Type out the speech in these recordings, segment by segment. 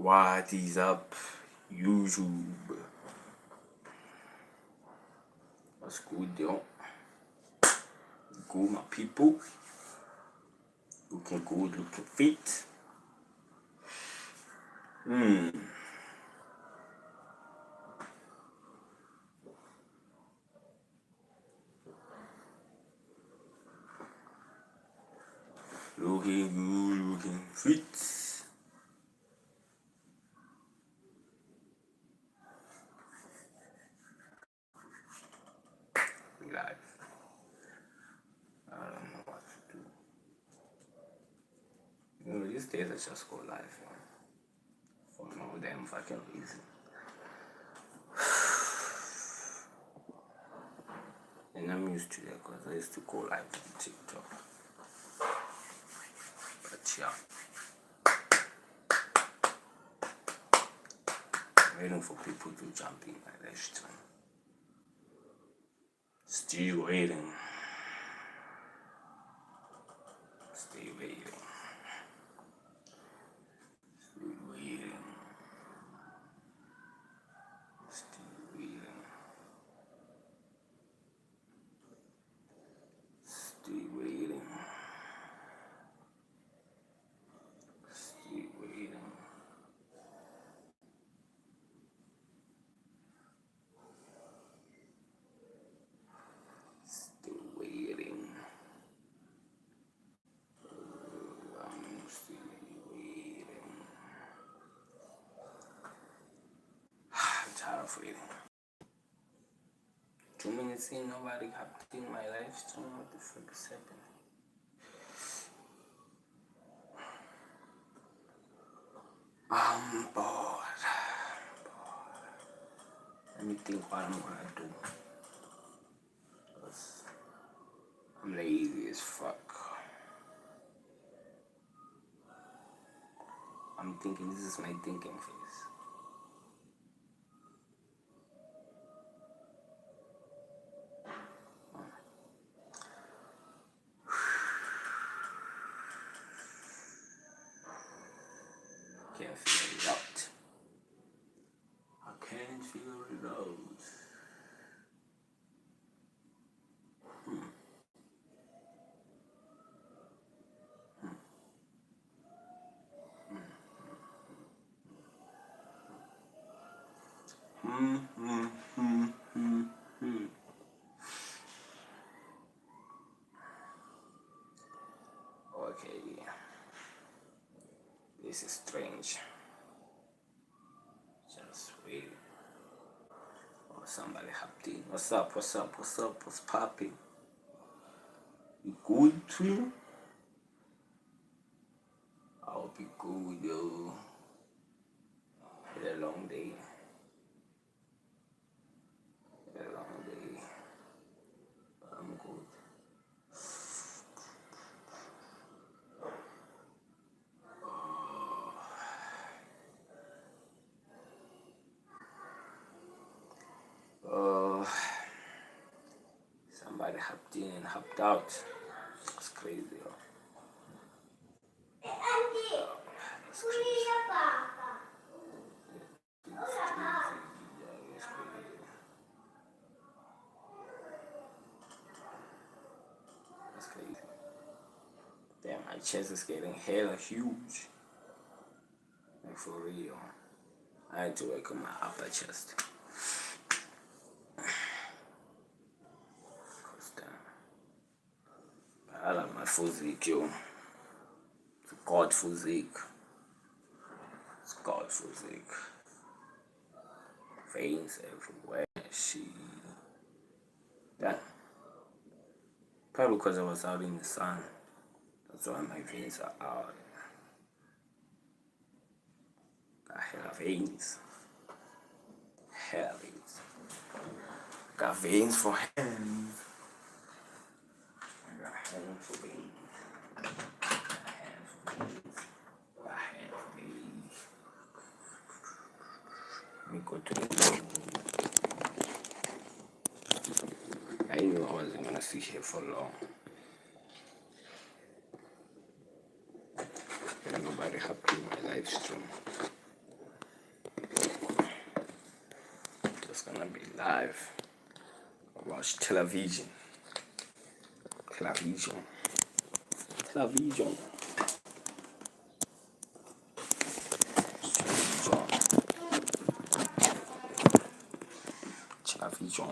What is up, YouTube? What's good, yo? Good, my people. Looking good, looking fit. Looking good, looking fit. Live. I don't know what to do. These days I just go live, yo. For no damn fucking reason. And I'm used to that because I used to go live on TikTok. But yeah. I'm waiting for people to jump in my live stream. Still waiting. Still waiting. Still waiting. Still waiting. Still waiting. Still waiting. Still waiting. I'm still waiting. I'm tired of waiting. 2 minutes in, nobody hopped in my live stream. What the fuck is happening? I'm bored. Let me think what I'm gonna do. Because I'm lazy as fuck. I'm thinking this is my thinking phase. Can't figure it out. I can't figure it out. Okay, this is strange. Just wait. Oh, somebody hopped in. What's up? What's up? What's up? What's popping? You good, too? I'll be good, yo. Had a long day. Had a long day. But I'm good. Somebody hopped in and hopped out. It's crazy, yo. It's crazy. That's crazy. Damn, my chest is getting hella huge. Like for real. I had to work on my upper chest. Cause damn. I like my physique, yo. It's God physique. It's God physique. Veins everywhere. She. Damn. Probably because I was out in the sun. That's why my veins are out. Got hella veins. Hella veins. Got veins for hands. I got hands for veins. Got hands for veins. Got hands for veins. Let me go to the. I knew I wasn't gonna sit here for long. And nobody happy in my live stream. gonna be live. Watch television. Television. Television. Television.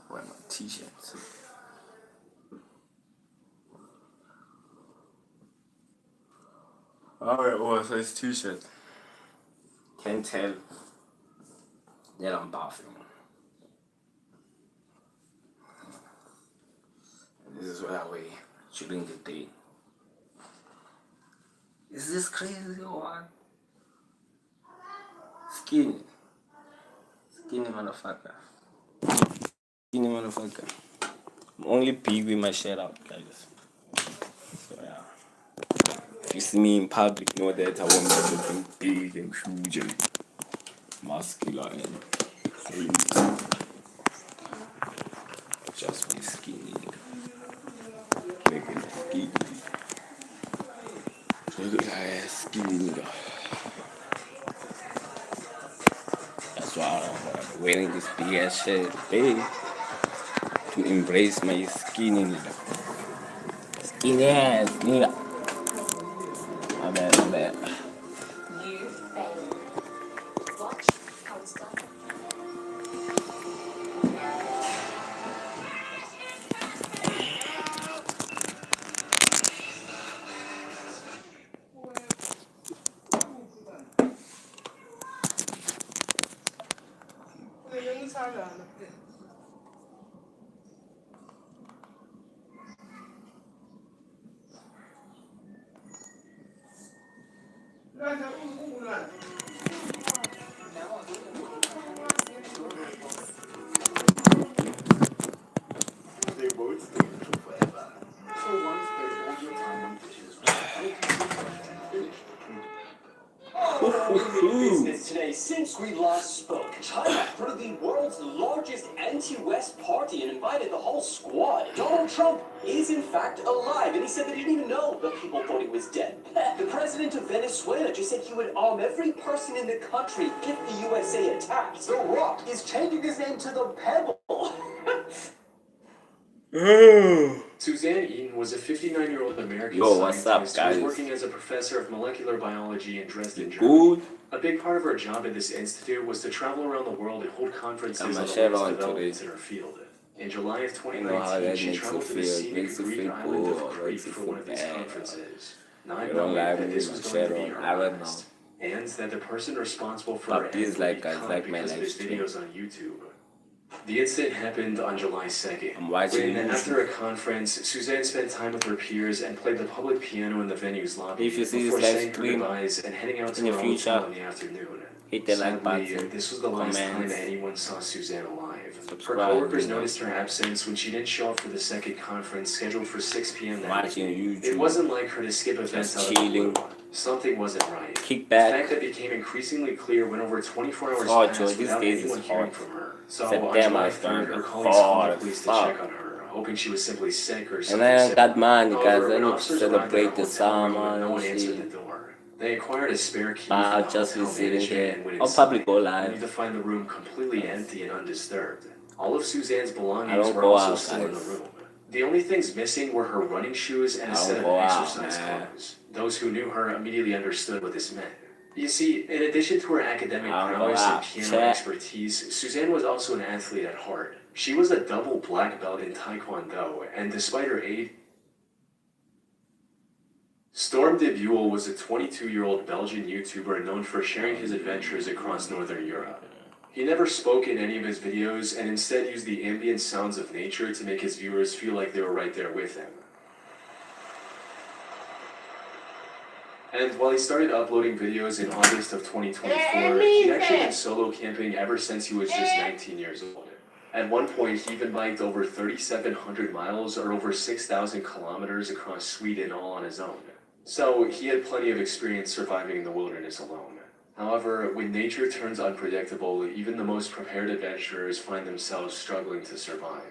Wear my t-shirts. Alright, what's this t-shirt? Can't tell that I'm bathing. This is what I wear during the day. Is this crazy or what? Skinny. Skinny motherfucker. Skinny motherfucker. I'm only big with my shirt out, guys. So yeah. If you see me in public, know that I want everything big and huge and muscular and crazy. Just be skinny. Make it skinny. Look at that skinny nigga. That's why I'm wearing this big ass shirt today. To embrace my skinny nigga. Skinny ass nigga. My bad. Business today. Since we last spoke, China threw the world's largest anti-West party and invited the whole squad. Donald Trump is in fact alive, and he said that he didn't even know the people thought he was dead. The president of Venezuela just said he would arm every person in the country if the USA attacked. The Rock is changing his name to the Pebble. Suzanne Eaton was a 59-year-old American what's up, scientist guys? who was working as a professor of molecular biology in Dresden, Good. Germany. A big part of her job at this institute was to travel around the world and hold conferences on the latest developments in her field. In July of 2019, she traveled to the scenic Greek island of Crete for one of these conferences, not knowing that this was going to be her last, and that the person responsible for her end would be caught because of his videos on YouTube. The incident happened on July 2nd, when after a conference, Suzanne spent time with her peers and played the public piano in the venue's lobby If you see before this live saying her stream goodbyes and heading out to in the her future, hotel in the afternoon. hit the like Sadly, button, this was the last time comments, that anyone saw Suzanne alive. Her subscribe, coworkers noticed her absence when she didn't show up for the second conference scheduled for 6 p.m. that watching evening. YouTube, It wasn't like her to skip events just out of the chilling. blue. Something wasn't right. Kick The back. fact that became increasingly clear when over 24 hours Oh, passed Joe, these without days anyone is hearing hot. from her. So on September July is 3rd, gonna her be colleagues called hot the as police to fuck. check on her, hoping she was simply sick or And something I similar. got money, guys. However, I when need to officers arrived at celebrate her the hotel room, summer no one and answered the shit. door. They acquired a spare key I'll from the just be hotel sitting manager here. and went I'll probably inside, go only live. to find the room completely empty and undisturbed. All of Suzanne's I belongings don't were go also out, still in the guys. room. The only things missing were her running shoes and a I set don't of go out, exercise man. clothes. Those who knew her immediately understood what this meant. You see, in addition to her academic I don't go prowess and out. piano Chat. expertise, Suzanne was also an athlete at heart. She was a double black belt in Taekwondo, and despite her age, Storm de Buell was a 22-year-old Belgian YouTuber known for sharing his adventures across Northern Europe. He never spoke in any of his videos and instead used the ambient sounds of nature to make his viewers feel like they were right there with him. And while he started uploading videos in August of 2024, he'd actually been solo camping ever since he was just 19 years old. At one point, he even biked over 3,700 miles or over 6,000 kilometers across Sweden all on his own. So he had plenty of experience surviving in the wilderness alone. However, when nature turns unpredictable, even the most prepared adventurers find themselves struggling to survive.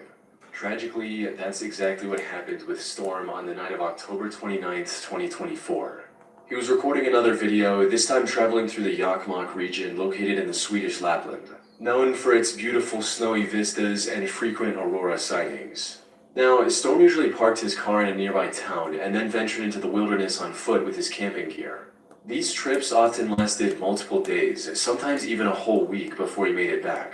Tragically, that's exactly what happened with Storm on the night of October 29th, 2024. He was recording another video, this time traveling through the Jokkmokk region located in the Swedish Lapland. known for its beautiful snowy vistas and frequent aurora sightings. Now, Storm usually parked his car in a nearby town and then ventured into the wilderness on foot with his camping gear. These trips often lasted multiple days, sometimes even a whole week before he made it back.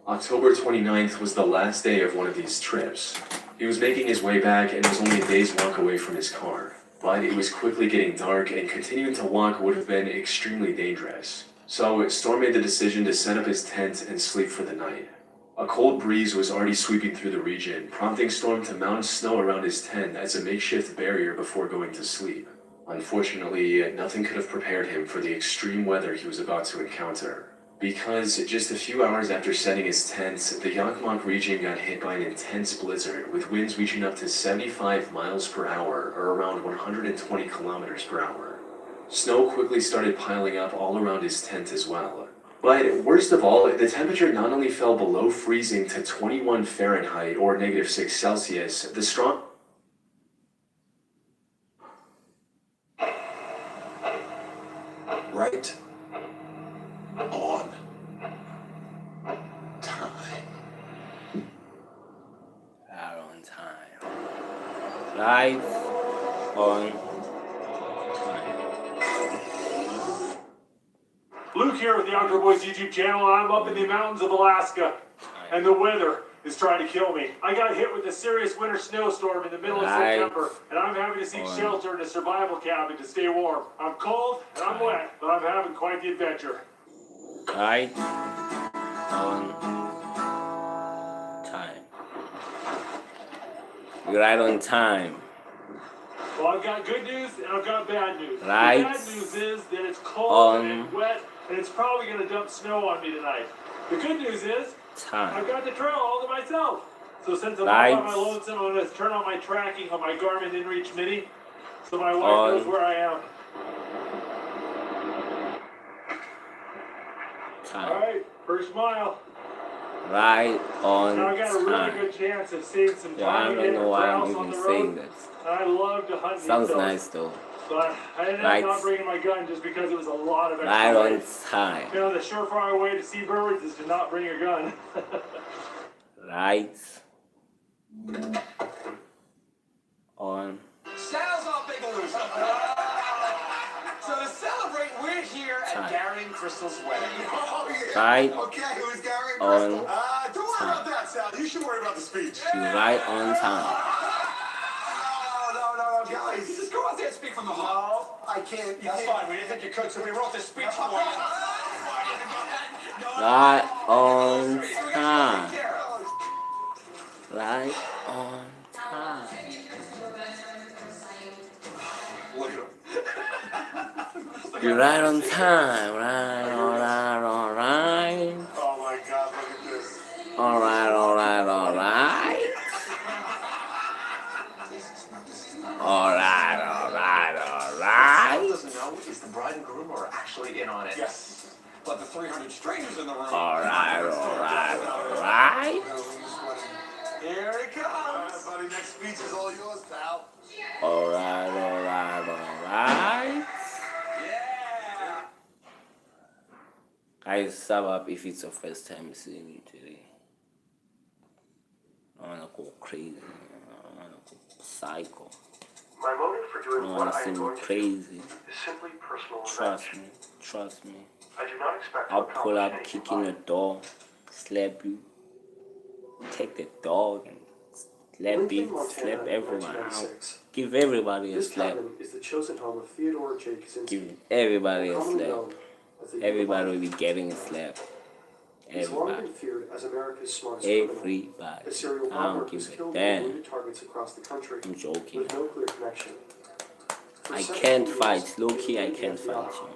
October 29th was the last day of one of these trips. He was making his way back and was only a day's walk away from his car. But it was quickly getting dark and continuing to walk would have been extremely dangerous. So Storm made the decision to set up his tent and sleep for the night. A cold breeze was already sweeping through the region, prompting Storm to mount snow around his tent as a makeshift barrier before going to sleep. Unfortunately, nothing could have prepared him for the extreme weather he was about to encounter. Because just a few hours after setting his tent, the Yakima region got hit by an intense blizzard with winds reaching up to 75 miles per hour or around 120 kilometers per hour. Snow quickly started piling up all around his tent as well. But worst of all, the temperature not only fell below freezing to 21 Fahrenheit or -6 Celsius, the strong Right on time. Right on time. Right on time. Luke here with the Outdoor Boys YouTube channel, and I'm up in the mountains of Alaska, and the weather is trying to kill me. I got hit with a serious winter snowstorm in the middle of September, and I'm having to seek shelter in a survival cabin to stay warm. I'm cold and I'm wet, but I'm having quite the adventure. Right on time. You're right on time. Well, I've got good news and I've got bad news. Right The bad news is that it's cold on and wet, and it's probably going to dump snow on me tonight. The good news is time. I've got the trail all to myself. So since I'm Right all by my lonesome, I'm going to turn on my tracking on my Garmin InReach Mini so my wife on knows where I am. time. All right, first mile. Right on Now I got a really time. good chance of seeing some Yeah, I tiny don't know why I'm grouse on even the saying road. that. And I love to hunt Sounds these nice though. But I ended Right. up not bringing my gun just because it was a lot of extra Right on weight. time. You know, the surefire way to see birds is to not bring your gun. Right on. Saddles off, Big Loose. So to celebrate, we're here at Time. Gary and Crystal's wedding. Oh, yeah. Right Okay, who's Gary and on Crystal? Don't worry about that, Sal. You should worry about the speech. You're right on time. No, guys. Just go out there and speak from the heart. No, I can't. That's fine. We didn't think you could, so we wrote this speech for you. Right on time. Right on time. Look at him. You're right on time. Right. Oh my God, look at this. All right. All right. Sal doesn't know if the bride and groom are actually in on it. Yes. But the 300 strangers in the room. All right. Here it All comes. right, buddy, next speech is all yours, pal. All right. Yeah. Guys, sub up if it's your first time seeing me today. I wanna go crazy. I wanna go psycho. My motive for I doing wanna what I see am me going to do crazy. is simply personal Trust revenge. me. I do not expect to I'll pull accomplish up, anything kick in your violent. door, slap you, take the dog and slap Lincoln, it, Montana, slap everyone. I'll 1996. give everybody a This slap. cabin is the chosen home of Theodore J. Kaczynski, Give everybody a commonly slap. known as the Everybody will Youth be getting a slap. He's long been Everybody. feared as America's smartest criminal. Everybody. A serial I robber don't who's give a killed and damn. wounded targets across the country I'm joking. with no clear connection. For I 17 can't years, fight. Low-key, I he can't was the fight FBI. you.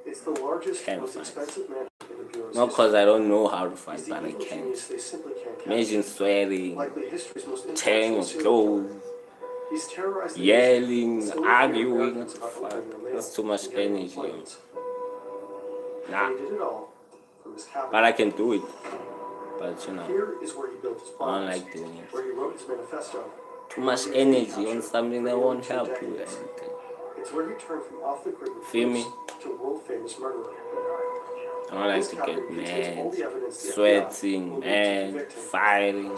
It's the largest, Can't most fight. expensive man in the Bureau's Not because I don't know how to history. fight, He's the but I evil can't. genius they simply can't catch. Imagine swearing, Likely history's most tearing influential your serial killer. clothes, He's terrorized the nation. yelling, Still fear arguing. Americans What the about fuck? opening their mail That's too much and getting on energy. planes. Nah, And he did it all from his cabin. but I can do it. But you know, Here is where he built his I don't plans, like doing it. where he wrote his manifesto. Too much energy on something that won't help you with anything. It's where he turned from off the grid Feel me? to world famous murderer. I don't like His to captain get contains all mad, the evidence the FBI sweating, will need to mad, convict him. fighting,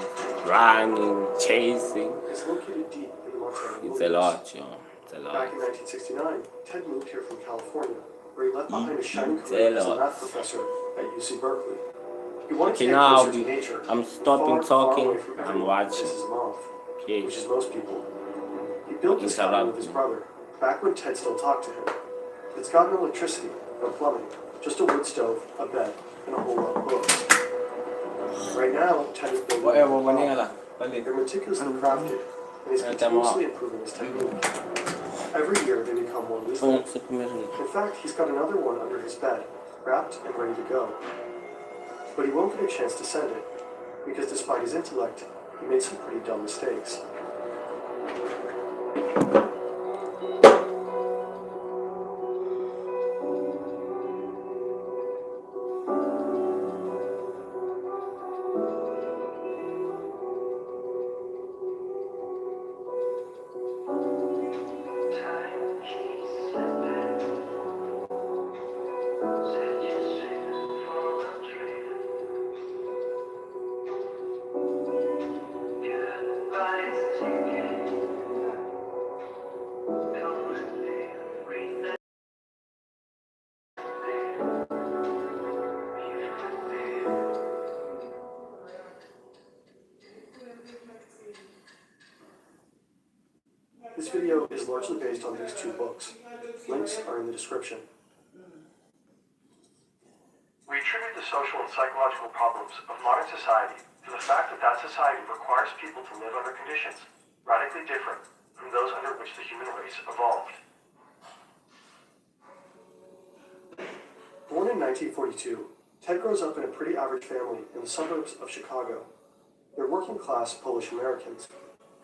running, chasing. It's located deep in the Montana It's a wilderness. lot, yo. It's a Back lot. in 1969, Ted moved here from California, where he left behind a shining It's career a as a lot. math professor at UC Berkeley. He wanted Okay, to get now closer to nature, I'm but stopping far talking. away from I'm everyone who watching. pisses him off, Okay. which is most people. He built this cabin with his brother, back when Ted still talked to him. It's got no electricity, no plumbing, just a wood stove, a bed, and a whole lot of books. Right now, Ted is building Whatever, a Manila. They're meticulously crafted, and he's continuously improving his technique. Every year, they become more lethal. In fact, he's got another one under his bed, wrapped and ready to go. But he won't get a chance to send it, because despite his intellect, he made some pretty dumb mistakes. This video is largely based on these two books. Links are in the description. We attribute the social and psychological problems of modern society to the fact that that society requires people to live under conditions radically different from those under which the human race evolved. Born in 1942, Ted grows up in a pretty average family in the suburbs of Chicago. They're working-class Polish Americans.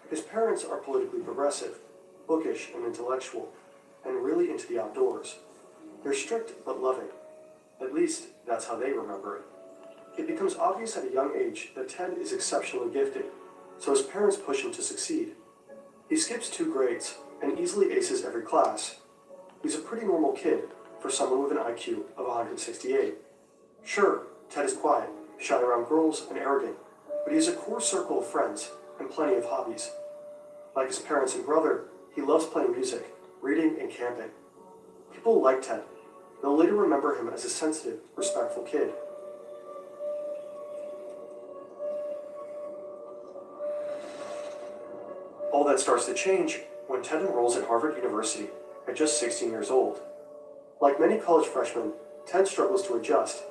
His parents are politically progressive, bookish and intellectual, and really into the outdoors. They're strict but loving. At least, that's how they remember it. It becomes obvious at a young age that Ted is exceptionally gifted, so his parents push him to succeed. He skips 2 grades and easily aces every class. He's a pretty normal kid for someone with an IQ of 168. Sure, Ted is quiet, shy around girls, and arrogant, but he has a core circle of friends and plenty of hobbies. Like his parents and brother, he loves playing music, reading, and camping. People like Ted. They'll later remember him as a sensitive, respectful kid. All that starts to change when Ted enrolls at Harvard University at just 16 years old. Like many college freshmen, Ted struggles to adjust.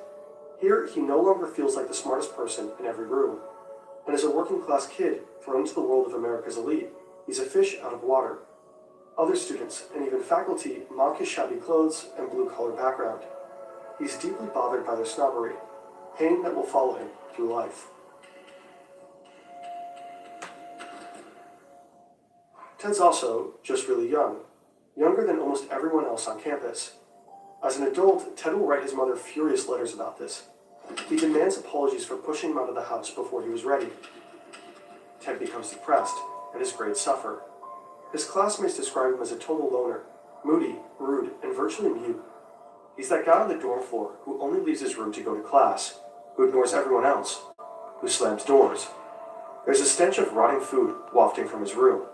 Here, he no longer feels like the smartest person in every room. And as a working-class kid thrown into the world of America's elite, he's a fish out of water. Other students, and even faculty, mock his shabby clothes and blue-collar background. He's deeply bothered by their snobbery, pain that will follow him through life. Ted's also just really young, younger than almost everyone else on campus. As an adult, Ted will write his mother furious letters about this. He demands apologies for pushing him out of the house before he was ready. Ted becomes depressed, and his grades suffer. His classmates describe him as a total loner, moody, rude, and virtually mute. He's that guy on the dorm floor who only leaves his room to go to class, who ignores everyone else, who slams doors. There's a stench of rotting food wafting from his room.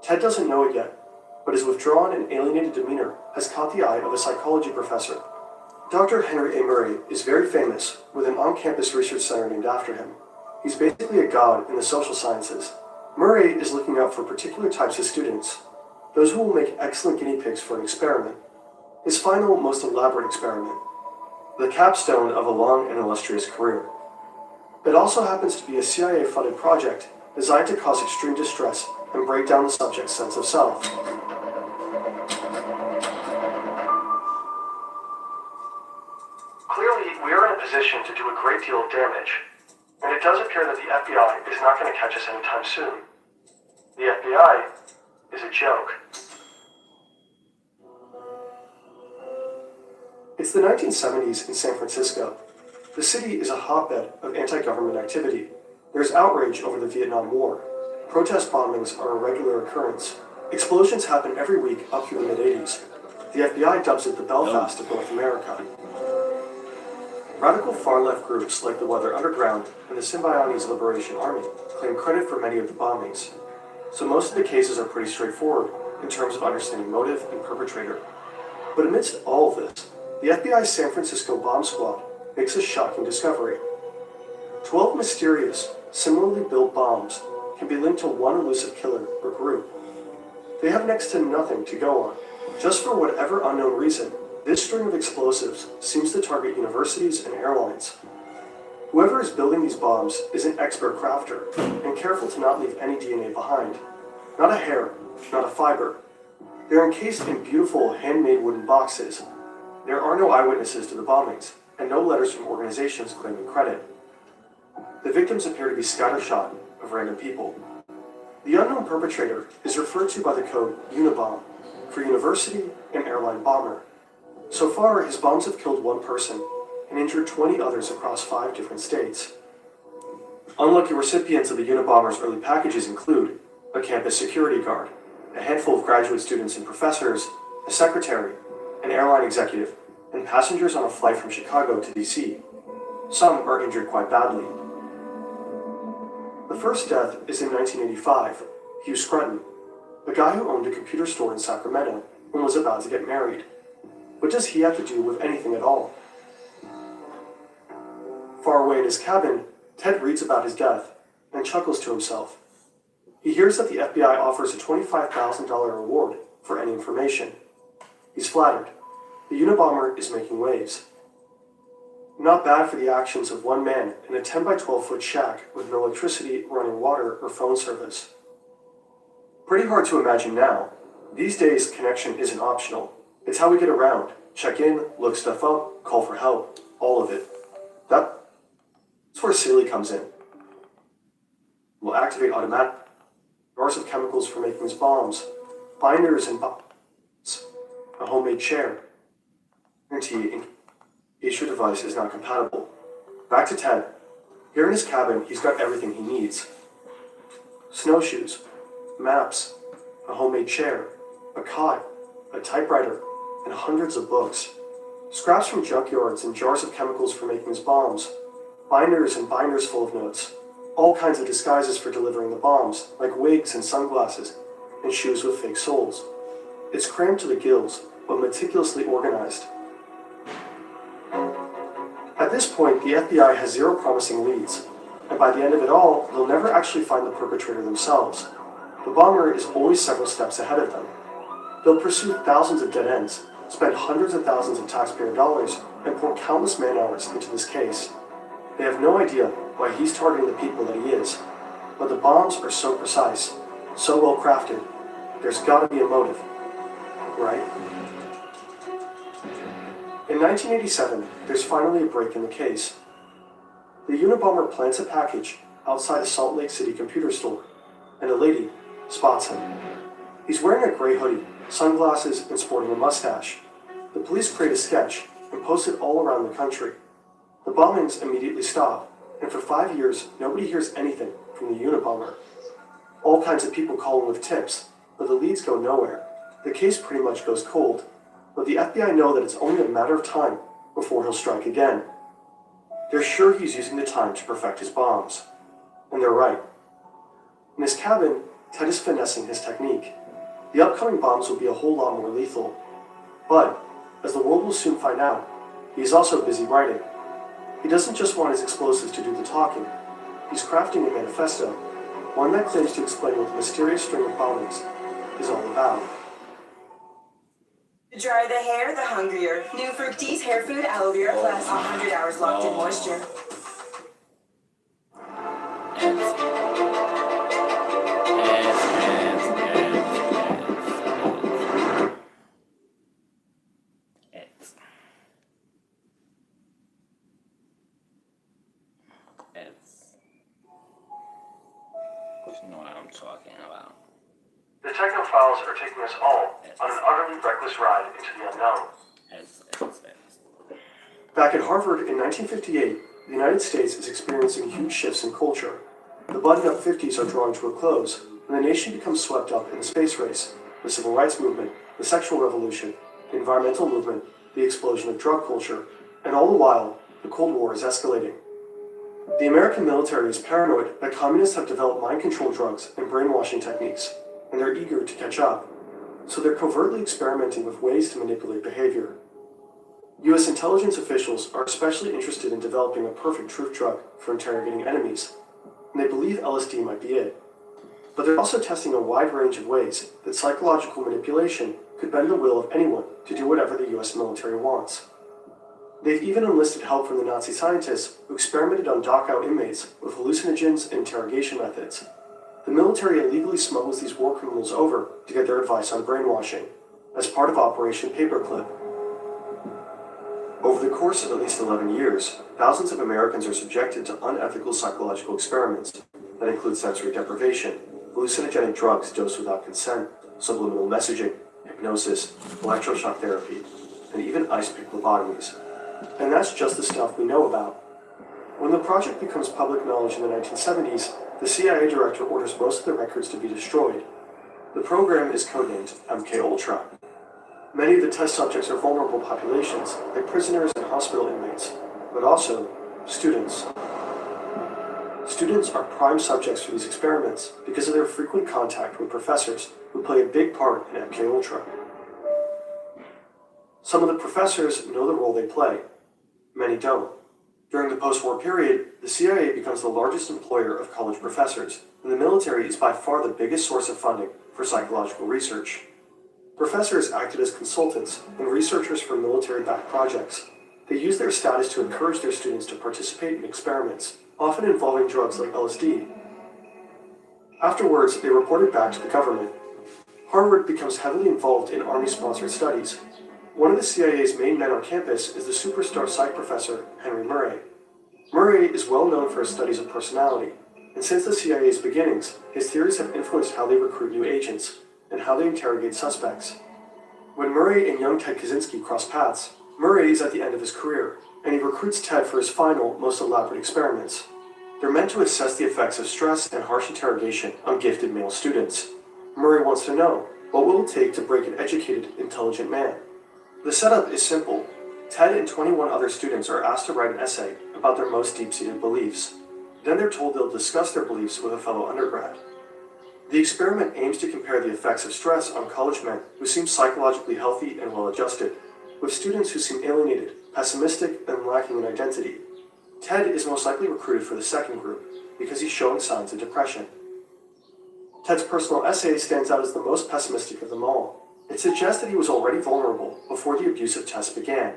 Ted doesn't know it yet, but his withdrawn and alienated demeanor has caught the eye of a psychology professor. Dr. Henry A. Murray is very famous, with an on-campus research center named after him. He's basically a god in the social sciences. Murray is looking out for particular types of students, those who will make excellent guinea pigs for an experiment. His final, most elaborate experiment, the capstone of a long and illustrious career. It also happens to be a CIA-funded project designed to cause extreme distress and break down the subject's sense of self. Clearly, we are in a position to do a great deal of damage, and it does appear that the FBI is not going to catch us anytime soon. The FBI is a joke. It's the 1970s in San Francisco. The city is a hotbed of anti-government activity. There's outrage over the Vietnam War. Protest bombings are a regular occurrence. Explosions happen every week up through the mid-80s. The FBI dubs it the Belfast of North America. Radical far-left groups like the Weather Underground and the Symbionese Liberation Army claim credit for many of the bombings, so most of the cases are pretty straightforward in terms of understanding motive and perpetrator. But amidst all of this, the FBI's San Francisco bomb squad makes a shocking discovery. 12 mysterious, similarly built bombs can be linked to one elusive killer or group. They have next to nothing to go on. Just for whatever unknown reason, this string of explosives seems to target universities and airlines. Whoever is building these bombs is an expert crafter and careful to not leave any DNA behind. Not a hair, not a fiber. They're encased in beautiful handmade wooden boxes. There are no eyewitnesses to the bombings and no letters from organizations claiming credit. The victims appear to be scattershot of random people. The unknown perpetrator is referred to by the code Unibomb for university and airline bomber. So far, his bombs have killed one person and injured 20 others across 5 different states. Unlucky recipients of the Unabomber's early packages include a campus security guard, a handful of graduate students and professors, a secretary, an airline executive, and passengers on a flight from Chicago to DC. Some are injured quite badly. The first death is in 1985, Hugh Scruton, a guy who owned a computer store in Sacramento and was about to get married. What does he have to do with anything at all? Far away in his cabin, Ted reads about his death and chuckles to himself. He hears that the FBI offers a $25,000 reward for any information. He's flattered. The Unabomber is making waves. Not bad for the actions of one man in a 10 by 12 foot shack with no electricity, running water, or phone service. Pretty hard to imagine now. These days, connection isn't optional. It's how we get around. Check in, look stuff up, call for help. All of it. That's where Sealy comes in. We'll activate automatic jars of chemicals for making his bombs, binders and bombs, a homemade chair. Guarantee in case your device is not compatible. Back to Ted. Here in his cabin, he's got everything he needs. Snowshoes, maps, a homemade chair, a cot, a typewriter, and hundreds of books. Scraps from junkyards and jars of chemicals for making his bombs, binders and binders full of notes, all kinds of disguises for delivering the bombs, like wigs and sunglasses, and shoes with fake soles. It's crammed to the gills, but meticulously organized. At this point, the FBI has 0 promising leads, and by the end of it all, they'll never actually find the perpetrator themselves. The bomber is always several steps ahead of them. They'll pursue thousands of dead ends, spend hundreds of thousands of taxpayer dollars, and pour countless man-hours into this case. They have no idea why he's targeting the people that he is, but the bombs are so precise, so well crafted, there's gotta be a motive, right? In 1987, there's finally a break in the case. The Unabomber plants a package outside a Salt Lake City computer store, and a lady spots him. He's wearing a gray hoodie, sunglasses, and sporting a mustache. The police create a sketch and post it all around the country. The bombings immediately stop, and for 5 years, nobody hears anything from the Unabomber. All kinds of people call in with tips, but the leads go nowhere. The case pretty much goes cold, but the FBI know that it's only a matter of time before he'll strike again. They're sure he's using the time to perfect his bombs. And they're right. In his cabin, Ted is finessing his technique. The upcoming bombs will be a whole lot more lethal. But, as the world will soon find out, he's also busy writing. He doesn't just want his explosives to do the talking. He's crafting a manifesto, one that claims to explain what the mysterious string of bombings is all about. The drier the hair, the hungrier. New Fructis Hair Food Aloe Vera Plus, 100 hours locked in moisture. You know what I'm talking about. The Technophiles are taking us all on an utterly reckless ride into the unknown. Back at Harvard in 1958, the United States is experiencing huge shifts in culture. The button-up 50s are drawing to a close, and the nation becomes swept up in the space race, the civil rights movement, the sexual revolution, the environmental movement, the explosion of drug culture, and all the while, the Cold War is escalating. The American military is paranoid that communists have developed mind control drugs and brainwashing techniques, and they're eager to catch up. So they're covertly experimenting with ways to manipulate behavior. US intelligence officials are especially interested in developing a perfect truth drug for interrogating enemies, and they believe LSD might be it. But they're also testing a wide range of ways that psychological manipulation could bend the will of anyone to do whatever the US military wants. They've even enlisted help from the Nazi scientists who experimented on Dachau inmates with hallucinogens and interrogation methods. The military illegally smuggles these war criminals over to get their advice on brainwashing, as part of Operation Paperclip. Over the course of at least 11 years, thousands of Americans are subjected to unethical psychological experiments that include sensory deprivation, hallucinogenic drugs dosed without consent, subliminal messaging, hypnosis, electroshock therapy, and even ice pick lobotomies. And that's just the stuff we know about. When the project becomes public knowledge in the 1970s, the CIA director orders most of the records to be destroyed. The program is codenamed MKUltra. Many of the test subjects are vulnerable populations, like prisoners and hospital inmates, but also students. Students are prime subjects for these experiments because of their frequent contact with professors who play a big part in MKUltra. Some of the professors know the role they play. Many don't. During the post-war period, the CIA becomes the largest employer of college professors, and the military is by far the biggest source of funding for psychological research. Professors acted as consultants and researchers for military-backed projects. They used their status to encourage their students to participate in experiments, often involving drugs like LSD. Afterwards, they reported back to the government. Harvard becomes heavily involved in Army-sponsored studies. One of the CIA's main men on campus is the superstar psych professor, Henry Murray. Murray is well known for his studies of personality, and since the CIA's beginnings, his theories have influenced how they recruit new agents and how they interrogate suspects. When Murray and young Ted Kaczynski cross paths, Murray is at the end of his career, and he recruits Ted for his final, most elaborate experiments. They're meant to assess the effects of stress and harsh interrogation on gifted male students. Murray wants to know, what will it take to break an educated, intelligent man? The setup is simple. Ted and 21 other students are asked to write an essay about their most deep-seated beliefs. Then they're told they'll discuss their beliefs with a fellow undergrad. The experiment aims to compare the effects of stress on college men who seem psychologically healthy and well-adjusted, with students who seem alienated, pessimistic, and lacking in identity. Ted is most likely recruited for the second group because he's showing signs of depression. Ted's personal essay stands out as the most pessimistic of them all. It suggests that he was already vulnerable before the abusive test began.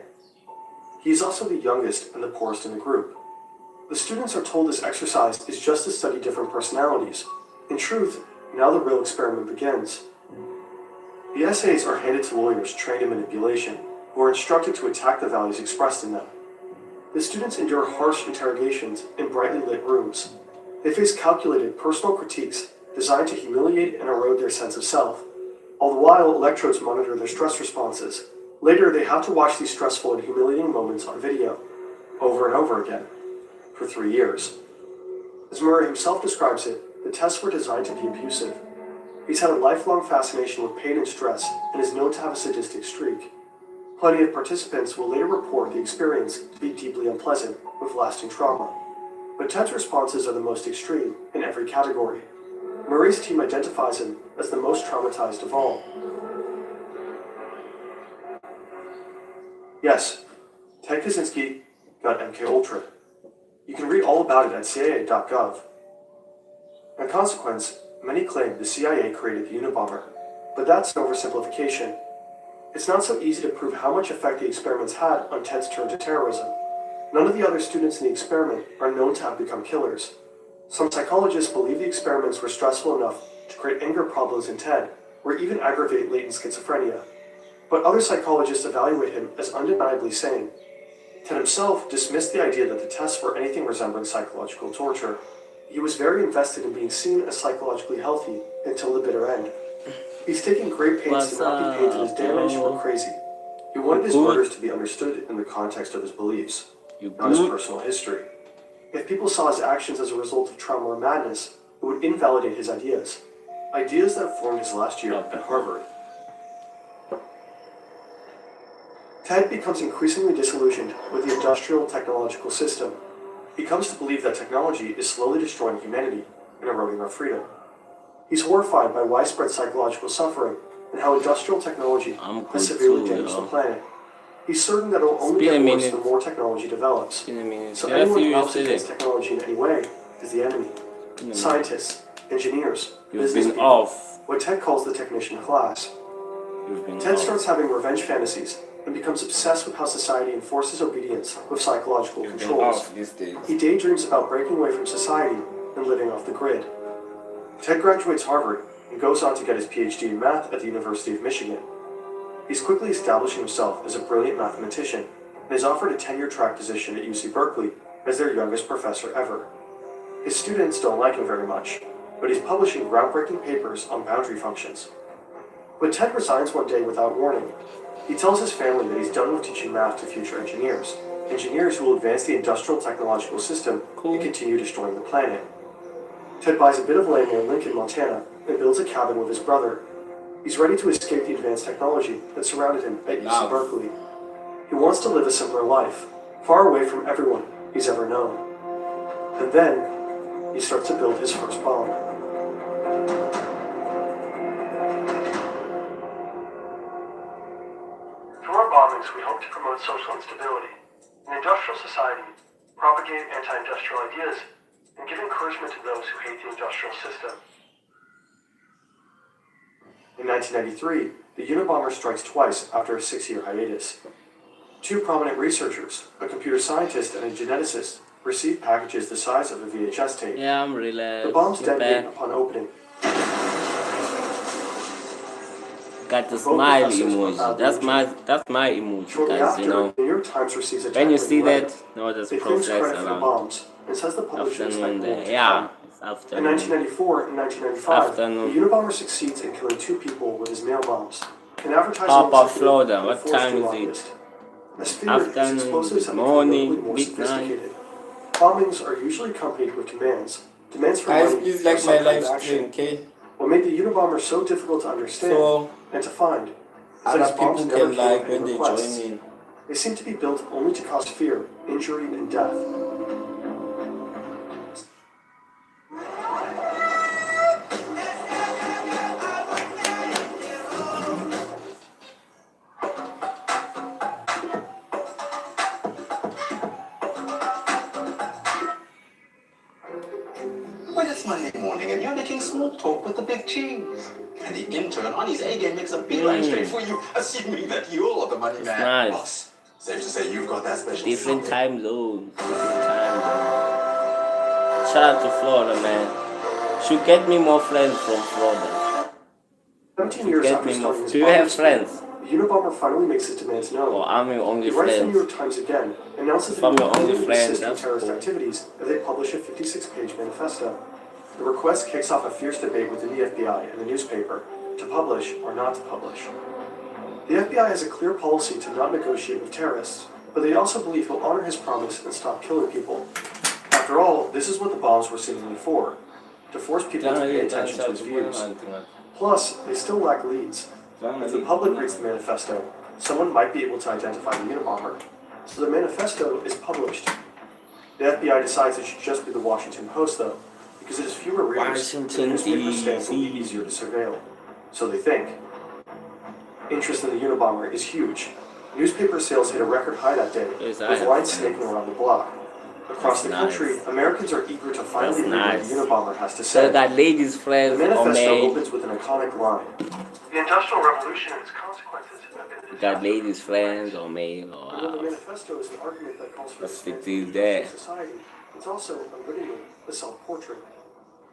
He is also the youngest and the poorest in the group. The students are told this exercise is just to study different personalities. In truth, now the real experiment begins. The essays are handed to lawyers trained in manipulation, who are instructed to attack the values expressed in them. The students endure harsh interrogations in brightly lit rooms. They face calculated personal critiques designed to humiliate and erode their sense of self. All the while, electrodes monitor their stress responses. Later, they have to watch these stressful and humiliating moments on video, over and over again, for 3 years. As Murray himself describes it, the tests were designed to be abusive. He's had a lifelong fascination with pain and stress and is known to have a sadistic streak. Plenty of participants will later report the experience to be deeply unpleasant, with lasting trauma. But Ted's responses are the most extreme in every category. Murray's team identifies him as the most traumatized of all. Yes, Ted Kaczynski got MKUltra. You can read all about it at CIA.gov. In consequence, many claim the CIA created the Unabomber, but that's an oversimplification. It's not so easy to prove how much effect the experiments had on Ted's turn to terrorism. None of the other students in the experiment are known to have become killers. Some psychologists believe the experiments were stressful enough to create anger problems in Ted, or even aggravate latent schizophrenia. But other psychologists evaluate him as undeniably sane. Ted himself dismissed the idea that the tests were anything resembling psychological torture. He was very invested in being seen as psychologically healthy until the bitter end. He's taking great pains to not be painted as damaged or crazy. He wanted his murders to be understood in the context of his beliefs, not his personal history. If people saw his actions as a result of trauma or madness, it would invalidate his ideas. Ideas that formed his last year at Harvard. Ted becomes increasingly disillusioned with the industrial technological system. He comes to believe that technology is slowly destroying humanity and eroding our freedom. He's horrified by widespread psychological suffering and how industrial technology has severely damaged the planet. He's certain that it will only get worse the more technology develops. So anyone who helps against technology in any way is the enemy. Scientists, engineers, business people, what Ted calls the technician class. Ted starts having revenge fantasies and becomes obsessed with how society enforces obedience with psychological controls. He daydreams about breaking away from society and living off the grid. Ted graduates Harvard and goes on to get his PhD in math at the University of Michigan. He's quickly establishing himself as a brilliant mathematician and is offered a tenure track position at UC Berkeley as their youngest professor ever. His students don't like him very much, but he's publishing groundbreaking papers on boundary functions. But Ted resigns one day without warning. He tells his family that he's done with teaching math to future engineers who will advance the industrial technological system and continue destroying the planet. Ted buys a bit of land near Lincoln, Montana, and builds a cabin with his brother. He's ready to escape the advanced technology that surrounded him at UC Berkeley. He wants to live a simpler life, far away from everyone he's ever known. And then, he starts to build his first bomb. Through our bombings, we hope to promote social instability, an industrial society, propagate anti-industrial ideas, and give encouragement to those who hate the industrial system. In 1993, the Unabomber strikes twice after a 6-year hiatus. Two prominent researchers, a computer scientist and a geneticist, receive packages the size of a VHS tape. Yeah, I'm relaxed. The bombs detonate upon opening. Got the smile emoji. That's my emoji, Shortly guys. after, You know, the New York Times receives a when you tackling see letter. that, no, that's They claim credit process for the around bombs and says the publisher is afternoon like there. Yeah, it's afternoon. In 1994 and 1995, Afternoon. the Unabomber succeeds in killing 2 people with his mail bombs. An advertising Papa executive Florida, and a what forestry time is it? lobbyist. As feared, his Afternoon, explosives have become morning, notably more midnight. sophisticated. Bombings are usually accompanied with demands for Guys, money please or like some my kind live of action. stream, okay? What made the Unabomber so difficult to understand So, and to find is that other his bombs people never can came like with any when they requests. join in. They seem to be built only to cause fear, injury, and death. Well, it's Monday morning and you're making small talk with the big cheese. And the intern on his A game makes a beeline straight for you, assuming that you're the money man. Nice. Boss, safe to say you've got that special Different something. time zone. Different time zone. Shout out to Florida, man. Should get me more friends from Florida. 17 years Get after me more. starting his Do you bombing have spree, friends? the Unabomber finally makes his demands known. Or I'm your only He writes the New friends? York Times again, announces If I'm that your he only will friend, assist in that's terrorist cool. activities as they publish a 56-page manifesto. The request kicks off a fierce debate within the FBI and the newspaper to publish or not to publish. The FBI has a clear policy to not negotiate with terrorists, but they also believe he'll honor his promise and stop killing people. After all, this is what the bombs were seemingly for, to force people to pay attention to his views. Plus, they still lack leads. If the public reads the manifesto, someone might be able to identify the Unabomber. So the manifesto is published. The FBI decides it should just be the Washington Post, though, because it has fewer readers and the newspaper stamp will be easier to surveil. So they think. Interest in the Unabomber is huge. Newspaper sales hit a record high that day, Yes, I with have lines friends. snaking around the block. Across the That's country, nice. Americans are eager to finally That's read what nice. the Unabomber has to So say. I got ladies The friends or manifesto maid. opens with an iconic line. The Industrial Revolution and its consequences have been a Got disaster. ladies friends or maid or Although the manifesto is an argument that calls for Let's expansion fit these of there. society, it's also unwittingly a self-portrait.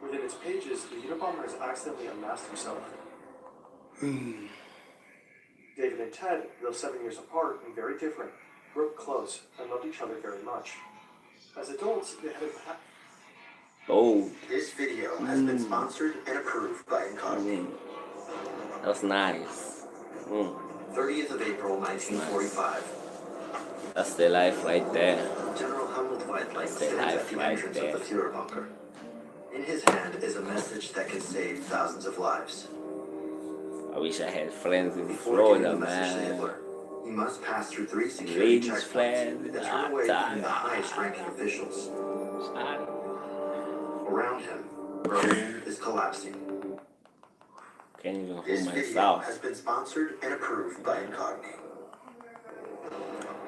Within its pages, the Unabomber has accidentally unmasked himself. David and Ted, though 7 years apart and very different, grew up close and loved each other very much. As adults, they had a Oh, This video has been sponsored and approved by Incognito. that's nice. 30th of April, 1945. That's the life right there. General Helmut Weidlich That's the stands at life the right entrance there. of the Führerbunker. In his hand is a message that can save thousands of lives. I wish I had friends in Before Florida, giving the message to man. Hitler, he You must pass through 3 security Ladies checkpoints flag. that turn away even the highest-ranking officials. Around him, Berlin is collapsing. Can't even hold This video myself. has been sponsored and approved by Incogni.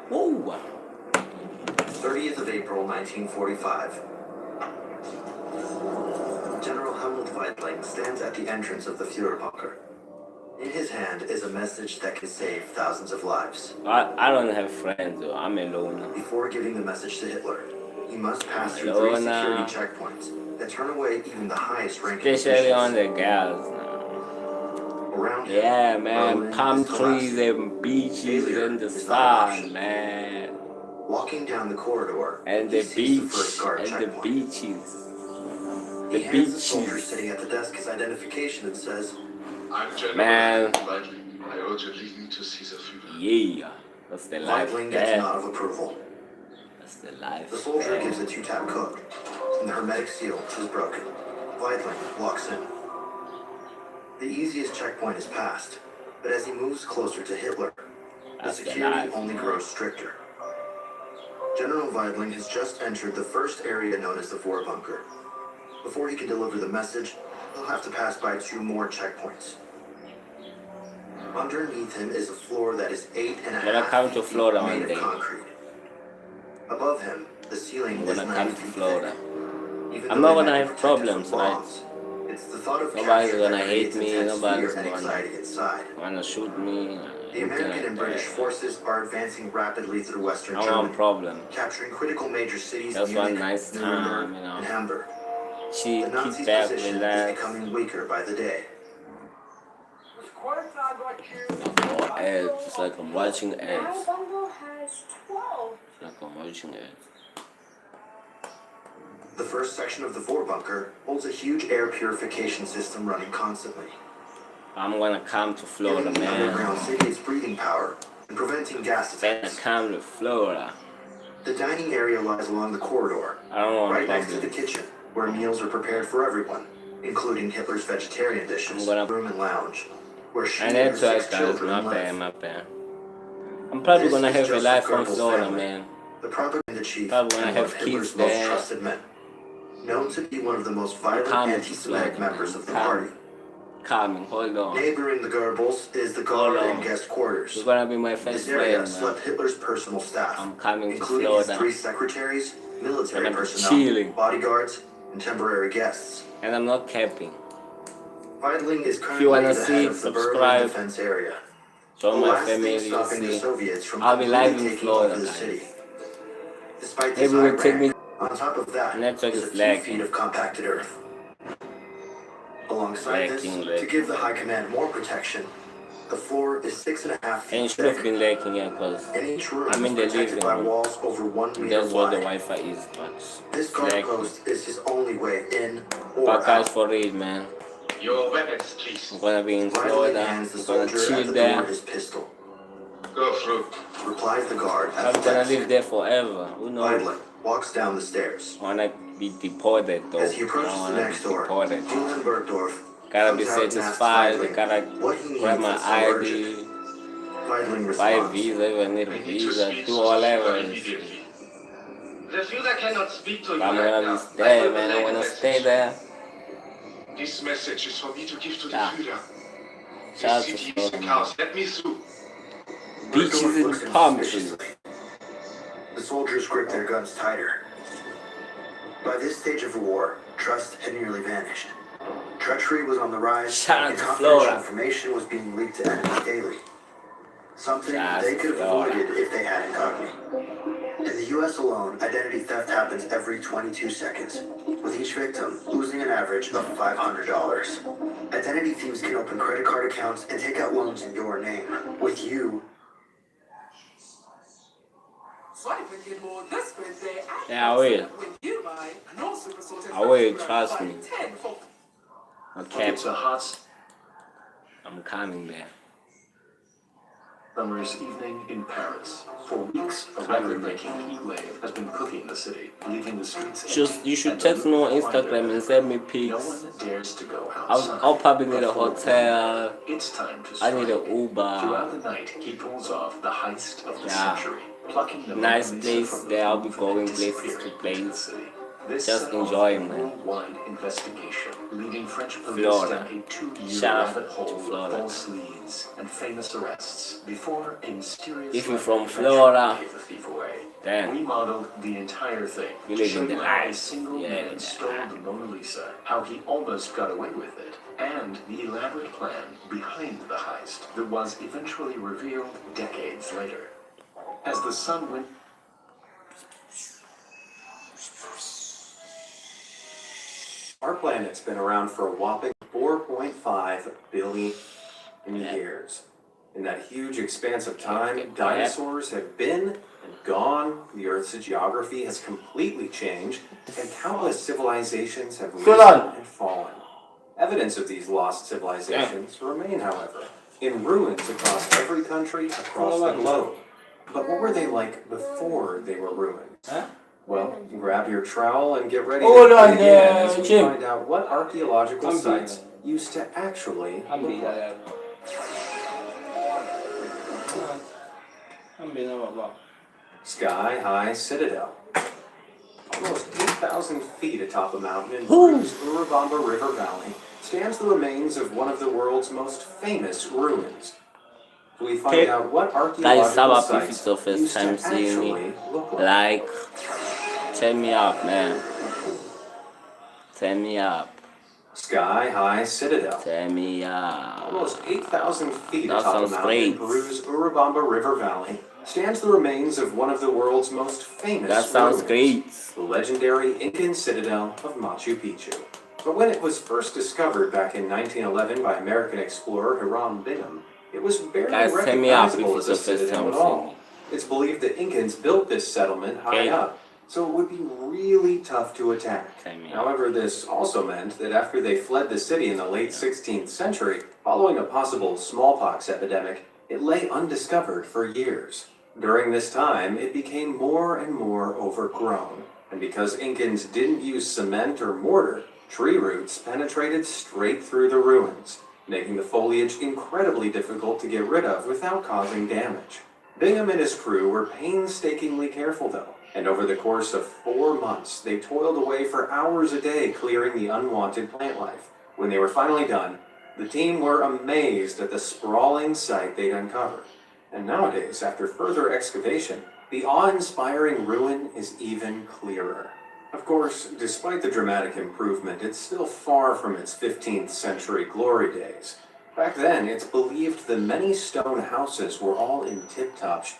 Whoa. 30th of April, 1945. General Helmut Weidling stands at the entrance of the Führerbunker. In his hand is a message that can save thousands of lives. I don't have friends though. I'm alone. Before giving the message to Hitler, he must pass through 3 Alone. security checkpoints that turn away even the highest-ranking Especially on officials. the gals now. Around him, Yeah, man. Berlin Palm is collapsing. trees and beaches Failure in the is not an sun, option. man. Walking down the corridor, And he the sees beach the first guard and the checkpoint. beaches. He The hands the soldier beaches. sitting at the desk his identification and says, I'm General Man. Weidling. I urgently need to see the Führer. Yeah. That's the life Weidling gets a there. nod of approval. That's the life The soldier there. gives a 2-tap code, and the hermetic seal is broken. Weidling walks in. The easiest checkpoint is passed, but as he moves closer to Hitler, the That's the security life. only grows stricter. General Weidling has just entered the first area known as the Führerbunker. Before he can deliver the message, he'll have to pass by 2 more checkpoints. Underneath him is a floor that is 8.5 When I come to feet Florida deep, one made day. of concrete. Above him, the ceiling I'm is gonna 9 come to feet Florida. thick. Even I'm though not they gonna might have be protected problems, from right? bombs, it's the thought of Nobody's capture gonna that hate creates me, intense nobody's fear and gonna anxiety inside. wanna shoot me. The American and British forces are advancing rapidly through Western I don't want Germany, problem. capturing critical major cities That's one Munich, nice Nuremberg, time, you know. and Hamburg. She The keep Nazis' back, position is relax. becoming weaker by the day. It's like I'm watching ads. Bumble has 12. It's like I'm watching ads. The first section of the Führerbunker holds a huge air purification system running constantly. I'm gonna come to Florida, Giving the underground man. city its breathing power and preventing gas Gonna attacks. come to Florida. The dining area lies along the corridor, I don't want right next to the problems. kitchen, where meals are prepared for everyone, including Hitler's vegetarian dishes, I'm gonna- room and lounge, where she And and her that's right, 6 guys. children My live. bad, my bad. I'm probably This gonna is have a Joseph life from Goebbels' Florida, family, man. the propaganda chief Probably gonna and one have of Hitler's kids most there. trusted men, known to be one of the most violent Coming to anti-Semitic Florida, members of the man. party. Coming, hold on. Neighboring the Goebbels is the Hold guard on. and guest quarters. You're gonna be my This first area friend, slept man. Hitler's personal staff, I'm coming to including his Florida. 3 secretaries, military And I'm personnel, chilling. bodyguards, and temporary guests. And I'm not capping. Weidling is If you currently wanna the see, head of the Berlin subscribe. defense area. Show The my last family, thing you stopping the see. Soviets from I'll be live completely in taking Florida, over the guys. city. Despite this Maybe high we'll take rank, me. on top of that Network is is a few lagging. feet of compacted earth. Alongside this, Lagging. to give the high command more protection, the floor is 6.5 feet And it should have thick, been lagging, yeah, because and each room I'm in is the protected living by room. walls over 1 meter That's what the wide. Wi-Fi is, but This it's guard lagging. post is his only way in or But guys, out. for real, man. Your weapons, please. I'm gonna be in Weidling Florida. hands the I'm gonna soldier chill at the there. door his pistol. Go through. Replies the guard at I'm the gonna desk. live there forever. Who knows? Weidling walks down the stairs. Wanna be deported though. As he I approaches don't the wanna next be door, deported. Julian Bergdorf Gotta be comes out and asks satisfied. Weidling Gotta what he grab needs my is so urgent. ID, Weidling buy a responds, visa if I need a I need to visa, speak do to the whatever. Führer immediately. The Führer cannot speak to you But I'm right gonna now. be there, I will man. relay I'm the gonna message. stay there. This message is for me to give to the Yeah. Führer. Shout out The to city is a Florida. chaos. Let me through. Beaches Bergdorf and looks at him palm trees. suspiciously. The soldiers grip their guns tighter. By this stage of the war, trust had nearly vanished. Treachery was on the rise, Shout out and to confidential Florida. information was being leaked to enemies daily. Something Shout out they to could have Florida. avoided if they had Incogni. In the US alone, identity theft happens every 22 seconds, with each victim losing an average of $500. Identity thieves can open credit card accounts and take out loans in your name, with you. Swipe and get more this birthday. Yeah, I will. When you buy no super sorted I will, fast trust buy me. 10 for Okay, It's a hot. I'm coming there. Summer's evening in Paris. For weeks, a record-breaking heat wave has been cooking the city, leaving the streets empty. You should text me on Instagram and send me No pics. one dares to go I'll outside. probably need a hotel. It's time to I need strike. an Uber. Throughout the night, he pulls off the heist of the Yeah. century, plucking the Nice Mona Lisa place from the there. I'll be roof going and places to disappearing in the place. city. This Just set off enjoying, a man. worldwide investigation, leading French police Florida. down a 2-year Shout out rabbit to hole of Florida. false leads and famous arrests before a mysterious If you're French from veteran Florida, gave the thief away. damn. Remodeled the entire thing. You live in showed the you how a life. single Yeah, man the stole life. the Mona Lisa, how he almost got away with it, and the elaborate plan behind the heist that was eventually revealed decades later. As the sun went Our planet's been around for a whopping 4.5 billion years. In that huge expanse of time, dinosaurs have been and gone, the Earth's geography has completely changed, and countless civilizations have risen and fallen. Evidence of these lost civilizations remain, however, in ruins across every country across the globe. But what were they like before they were ruined? Well, grab your trowel and get ready Hold to on dig in there, as we Jim. find out what archaeological I'm sites used to actually look like. Sky High Citadel. Almost 8,000 feet atop a mountain in Peru's Urubamba River Valley stands the remains of one of the world's most famous ruins. We find out what Guys, archaeological if sites it's the first used to time seeing me, actually look like. turn me up, man. Turn me up. Sky High Citadel. Turn me up. Almost 8,000 feet That atop a sounds mountain in great. Peru's Urubamba River Valley stands the remains of one of the world's most famous That sounds ruins, the legendary Incan citadel of Machu Picchu. But when it was first discovered back in 1911 by American explorer Hiram Bingham, it was barely Guys, turn me up if recognizable it's as a the first citadel time at all. It's believed the Incans built this settlement high Okay. up, so it would be really tough to attack. However, this also meant that after they fled the city in the late 16th century, following a possible smallpox epidemic, it lay undiscovered for years. During this time, it became more and more overgrown, and because Incans didn't use cement or mortar, tree roots penetrated straight through the ruins, making the foliage incredibly difficult to get rid of without causing damage. Bingham and his crew were painstakingly careful though, and over the course of 4 months, they toiled away for hours a day clearing the unwanted plant life. When they were finally done, the team were amazed at the sprawling site they'd uncovered. And nowadays, after further excavation, the awe-inspiring ruin is even clearer. Of course, despite the dramatic improvement, it's still far from its 15th century glory days. Back then, it's believed the many stone houses were all in tip-top shape.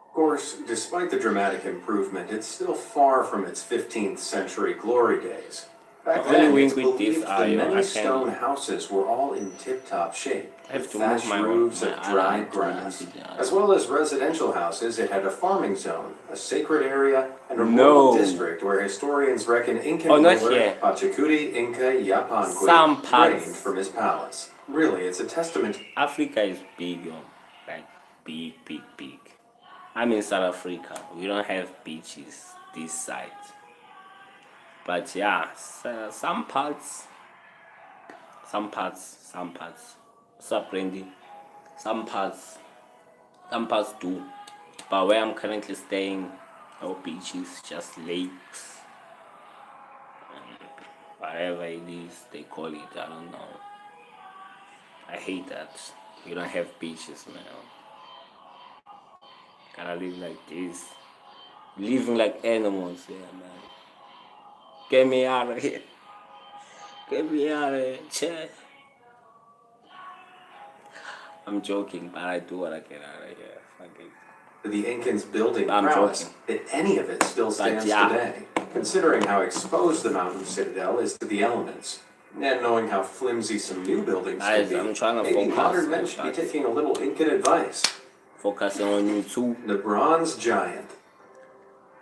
Of course, despite the dramatic improvement, it's still far from its 15th century glory days. Back Only then, wing it's with believed this the iron, I many can't- stone houses were all in tip-top shape, I have with to move thatched my roofs my of dried iron to grass. move it down. As well as residential houses, it had a farming zone, a sacred area, and a No. rural district where historians reckon Incan Oh, not ruler here. Pachacuti Inca Some Yapanqui parts. reigned from his palace. Really, it's a testament. Africa is big, yo. Like, big, big, big. I'm in South Africa. We don't have beaches this side. But yeah, some parts. What's up, Randy? Some parts do. But where I'm currently staying, no beaches, just lakes. Whatever it is they call it, I don't know. I hate that. We don't have beaches, man. Gotta live like this. Living like animals, yeah, man. Get me out of here. Get me out of here, chat. I'm joking, but I do want to get out of here. Fuck it. The Incans' building I'm prowess, joking. that any of it still stands yeah. today, considering how exposed the mountain citadel is to the elements. And knowing how flimsy some new buildings Guys, can be, I'm trying to maybe focus modern on men should be that. taking a little Incan advice. Focusing on you too. The Bronze Giant.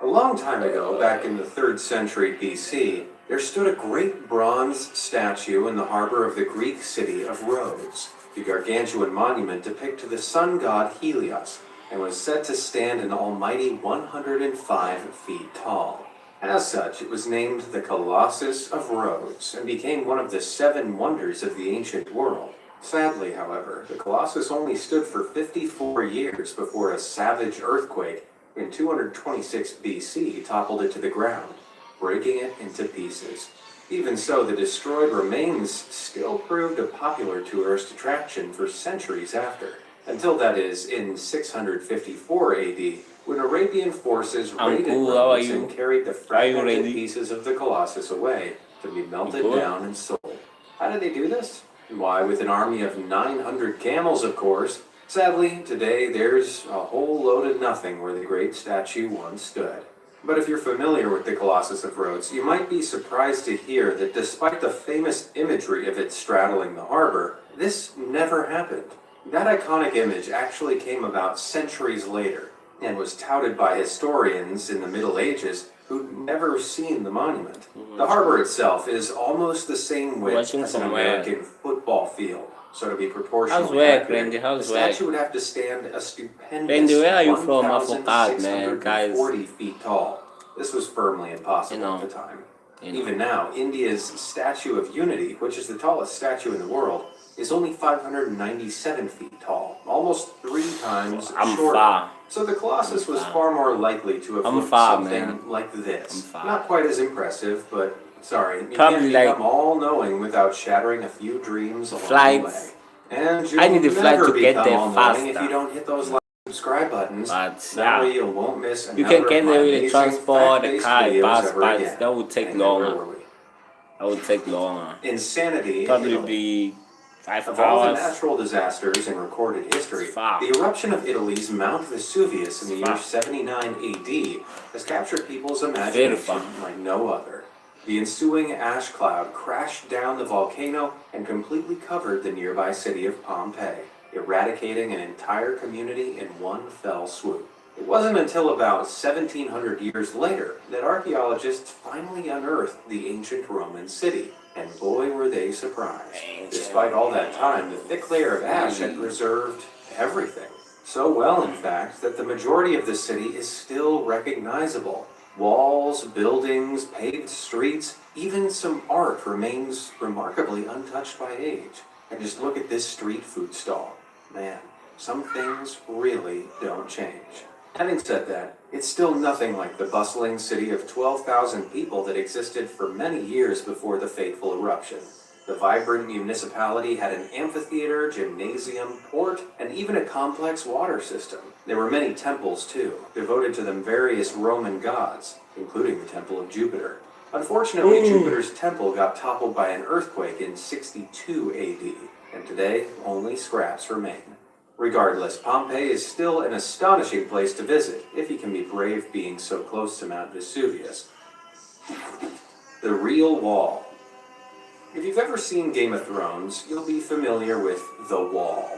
A long time ago, back in the 3rd century BC, there stood a great bronze statue in the harbor of the Greek city of Rhodes. The gargantuan monument depicted the sun god Helios and was said to stand an almighty 105 feet tall. As such, it was named the Colossus of Rhodes and became one of the 7 wonders of the ancient world. Sadly, however, the Colossus only stood for 54 years before a savage earthquake in 226 BC toppled it to the ground, breaking it into pieces. Even so, the destroyed remains still proved a popular tourist attraction for centuries after, until that is, in 654 AD, when Arabian forces raided Rhodes and carried the fragmented pieces of the Colossus away to be melted down and sold. How did they do this? Why, with an army of 900 camels, of course. Sadly, today there's a whole load of nothing where the great statue once stood. But if you're familiar with the Colossus of Rhodes, you might be surprised to hear that despite the famous imagery of it straddling the harbor, this never happened. That iconic image actually came about centuries later and was touted by historians in the Middle Ages who'd never seen the monument. The harbor itself is almost the same width as an American football field. So to be proportionally accurate, the statue would have to stand a stupendous 1,640 feet tall. This was firmly impossible at the time. Even now, India's Statue of Unity, which is the tallest statue in the world, is only 597 feet tall, almost 3 times shorter. So the Colossus was far more likely to have looked something like this. Not quite as impressive, but sorry, you can't become all-knowing without shattering a few dreams along the way. And you'll never become all-knowing if you don't hit those like and subscribe buttons. That way you won't miss another you can get there with the transport, the fact-based car, videos bus, ever but again. that would take longer. That would take longer. Insanity. Probably be 5 Of all the hours. natural disasters in recorded history, the eruption of Italy's Mount Vesuvius in the year 79 AD has captured people's imagination like no other. The ensuing ash cloud crashed down the volcano and completely covered the nearby city of Pompeii, eradicating an entire community in one fell swoop. It wasn't until about 1700 years later that archaeologists finally unearthed the ancient Roman city. And boy, were they surprised. Despite all that time, the thick layer of ash had preserved everything. So well, in fact, that the majority of the city is still recognizable. Walls, buildings, paved streets, even some art remains remarkably untouched by age. And just look at this street food stall. Man, some things really don't change. Having said that, it's still nothing like the bustling city of 12,000 people that existed for many years before the fateful eruption. The vibrant municipality had an amphitheater, gymnasium, port, and even a complex water system. There were many temples, too, devoted to the various Roman gods, including the Temple of Jupiter. Unfortunately, Jupiter's temple got toppled by an earthquake in 62 AD, and today only scraps remain. Regardless, Pompeii is still an astonishing place to visit, if you can be brave being so close to Mount Vesuvius. The Real Wall. If you've ever seen Game of Thrones, you'll be familiar with the Wall,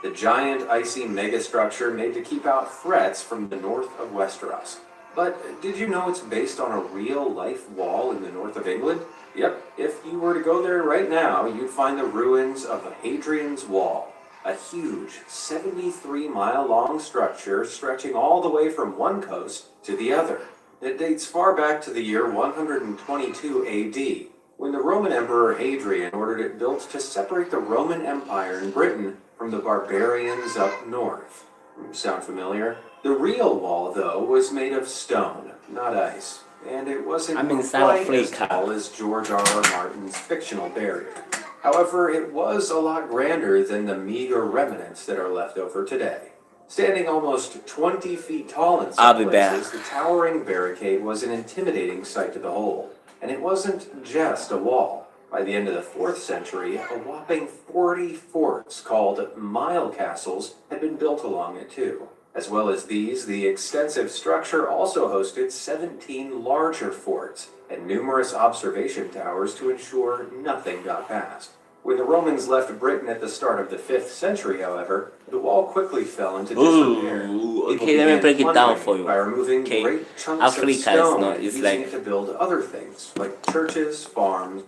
the giant icy megastructure made to keep out threats from the north of Westeros. But did you know it's based on a real-life wall in the north of England? Yep, if you were to go there right now, you'd find the ruins of Hadrian's Wall. A huge 73-mile-long structure stretching all the way from one coast to the other. It dates far back to the year 122 AD, when the Roman Emperor Hadrian ordered it built to separate the Roman Empire in Britain from the barbarians up north. Sound familiar? The real wall, though, was made of stone, not ice, and it wasn't quite as tall as George R.R. Martin's fictional barrier. However, it was a lot grander than the meager remnants that are left over today. Standing almost 20 feet tall in some places, the towering barricade was an intimidating sight to behold. And it wasn't just a wall. By the end of the 4th century, a whopping 40 forts called mile castles had been built along it too. As well as these, the extensive structure also hosted 17 larger forts and numerous observation towers to ensure nothing got past. When the Romans left Britain at the start of the 5th century, however, the wall quickly fell into disrepair. Okay, let me break it down for you. By removing great chunks Africa of is stone not, and it's using like, it to build other things, like churches, farms.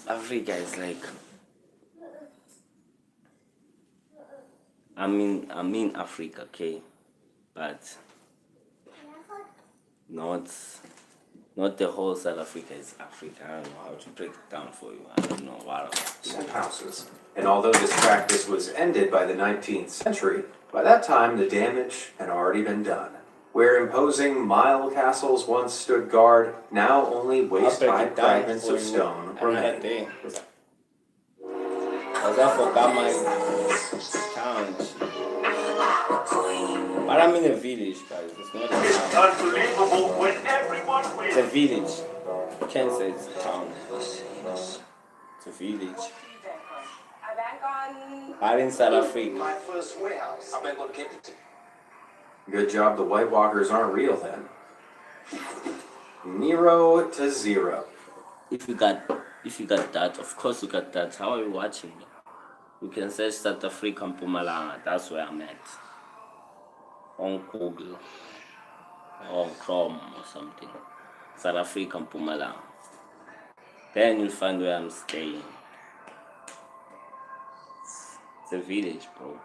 Africa is like, I mean Africa, okay, but not the whole South Africa is Africa. I don't know how to break it down for you. I don't know what. Houses. And although this practice was ended by the 19th century, by that time the damage had already been done. Where imposing mile castles once stood guard, now only waist-high fragments of stone remain. Because I forgot my town. But I'm in a village, guys. It's not a town. It's unbelievable when everyone wins. It's a village. You can't say it's a town. It's a village. But in South Africa. My first warehouse. I bet what kept it. Good job the White Walkers aren't real then. Nero to 0. If you got that, of course you got that. How are you watching me? You can search South Africa and Mpumalanga. That's where I'm at. On Google. Or Chrome or something. South Africa and Mpumalanga. Then you'll find where I'm staying. It's a village, bro.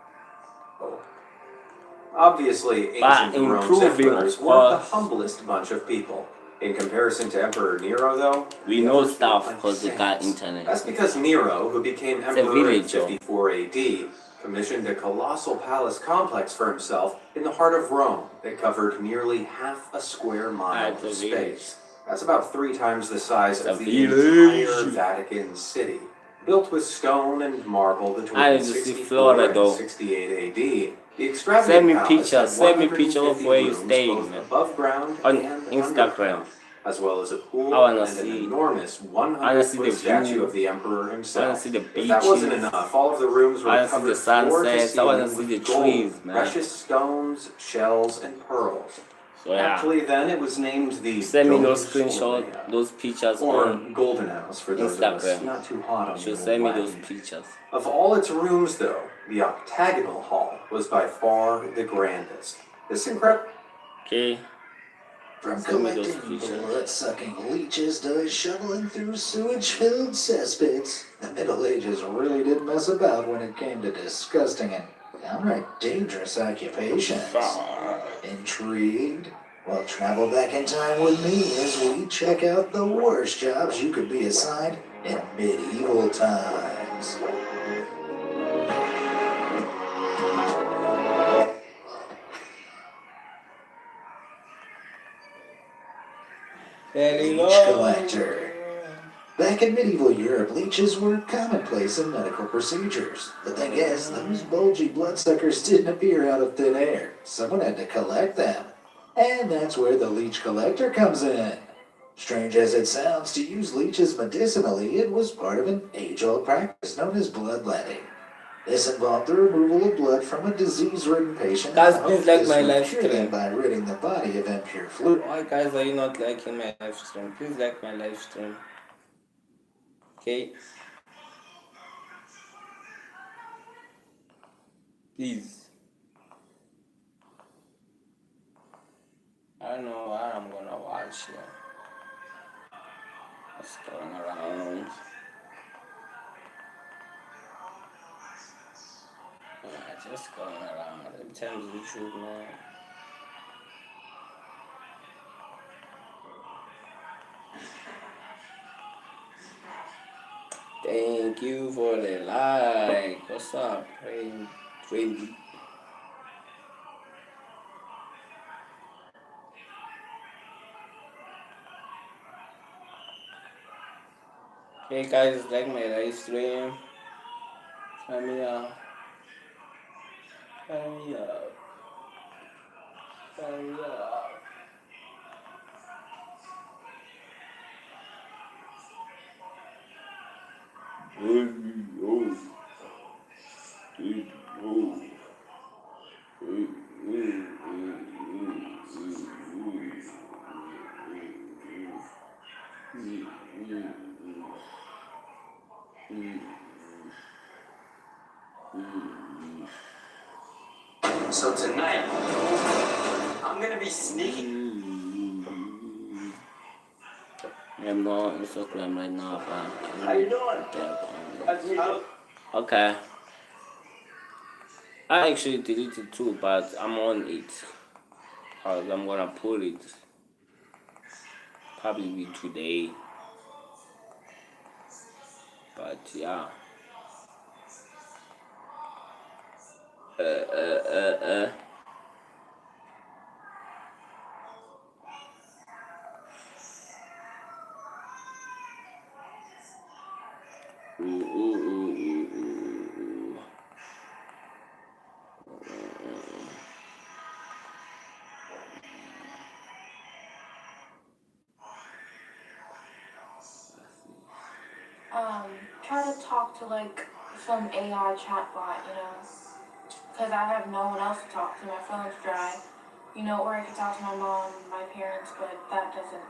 Obviously, ancient Rome's emperors weren't the humblest bunch of people. In comparison to Emperor Nero, though, we know stuff because we got internet. That's because Nero, who became emperor in 54 AD, commissioned a colossal palace complex for himself in the heart of Rome that covered nearly half a square mile of space. That's about 3 times the size of the entire Vatican City. Built with stone and marble between 64 and 68 AD, the extravagant palace send me picture of where you staying, both above ground on and Instagram, as well as a pool and an enormous 100-foot statue of the emperor himself. I want to see the beaches. If that wasn't enough, all of the rooms were covered the sunsets. I want to see the trees, man. Precious stones, shells, and pearls. So yeah. Actually, then it was named the send me those screenshots, those pictures or on Golden House for those Instagram. of us not too hot on you should send me those pictures. Of all its rooms, though, the octagonal hall was by far the grandest. This incredible. Okay. From collecting blood-sucking leeches to shoveling through sewage-filled cesspits, the Middle Ages really didn't mess about when it came to disgusting and downright dangerous occupations. Intrigued? Well, travel back in time with me as we check out the worst jobs you could be assigned in medieval times. Leech collector. Back in medieval Europe, leeches were commonplace in medical procedures. The thing is, those bulgy bloodsuckers didn't appear out of thin air. Someone had to collect them. And that's where the leech collector comes in. Strange as it sounds, to use leeches medicinally, it was part of an age-old practice known as bloodletting. This involved the removal of blood from a disease-ridden patient. Guys, please like my live stream. By ridding the body of impure fluid. Why, guys, are you not liking my live stream? Please like my live stream. Okay. Please. I don't know what I'm gonna watch here. What's going around? Just going around. Every time YouTube, man. Thank you for the like. What's up, Trendy? Hey guys, like my live stream. Turn me up. Turn me up. Turn me up. So tonight, I'm gonna be sneaky. I'm on Instagram right now, but How you doing? Okay. I actually deleted too, but I'm on it. Cause I'm gonna put it probably today. But yeah. Try to talk to like some AI chatbot, you know, because I have no one else to talk to. My phone's dry, you know, or I could talk to my mom, my parents, but that doesn't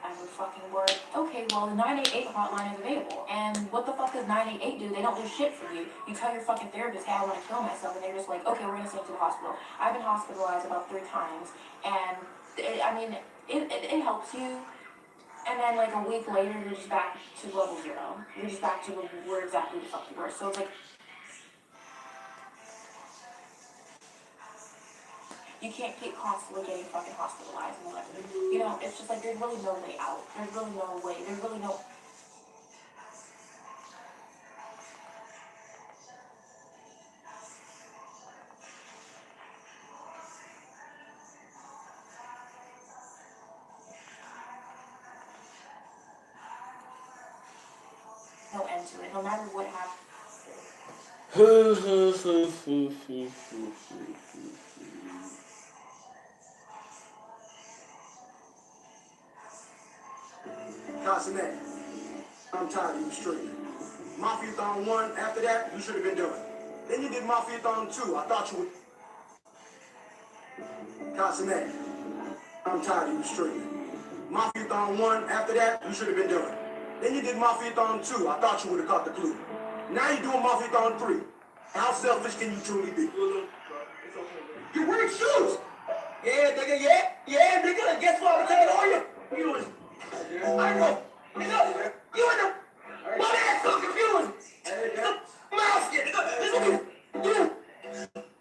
ever fucking work. Okay, well, the 988 hotline is available, and what the fuck does 988 do? They don't do shit for you. You tell your fucking therapist, hey, I want to kill myself, and they're just like, okay, we're gonna send you to the hospital. I've been hospitalized about 3 times, and it helps you. And then like a week later, you're just back to level 0. You're just back to where exactly the fuck you were. So it's like, you can't keep constantly getting fucking hospitalized and whatever. You know, it's just like there's really no way out. There's really no way. There's really no. No end to it, no matter what happens. Casanet, I'm tired of you streaming. Mafia-thon 1, after that, you should have been done. Then you did Mafia-thon 2, I thought you would. Casanet, I'm tired of you streaming. Mafia-thon 1, after that, you should have been done. Then you did Mafia-thon 2, I thought you would have caught the clue. Now you're doing Mafia-thon 3. How selfish can you truly be? You're wearing shoes! Yeah, nigga, yeah, nigga, guess what? I'm taking all you. I know. Nigga, you in the... My man's so confused. Nigga, mouse shit, nigga. You.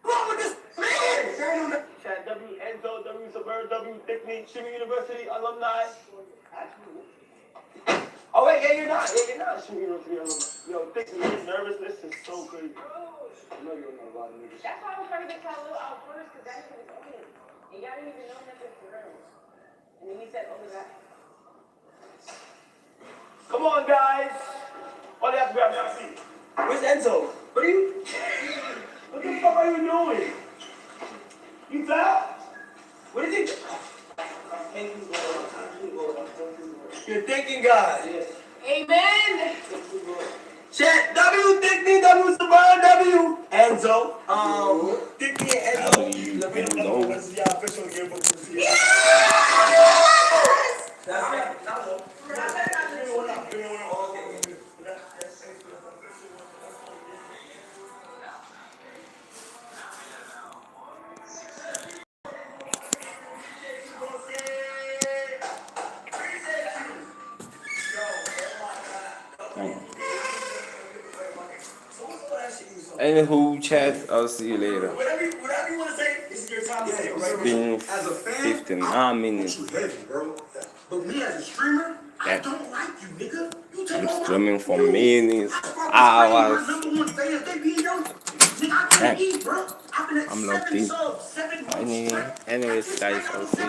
Wrong with this man? Chad W, Enzo, W, Suburb, W, Dickney, Shimmy University, alumni. Oh wait, yeah, you're not Shimmy University alumni. Yo, Dixon, this nervousness is so crazy. I know you don't know a lot of niggas. That's why I was trying to get Khalil out first, because that shit was on him. And y'all didn't even know nothing for real. And then he said, oh, that. Come on, guys. All they have to grab that seat. Where's Enzo? What are you... What the fuck are you doing? You fell? What is it? You're thinking God. Amen. Chat W, Dickney, W, Suburb, W, Enzo. Dickney and Enzo. Yes! That's right. Anywho, chat, I'll see you later. Whatever you want to say, this is your time to say it, right? It's been 59 minutes. But me as a streamer, I don't like you, nigga. You take I'm all streaming for minutes, hours. I'm locked in. Anyways, guys, I'll see you.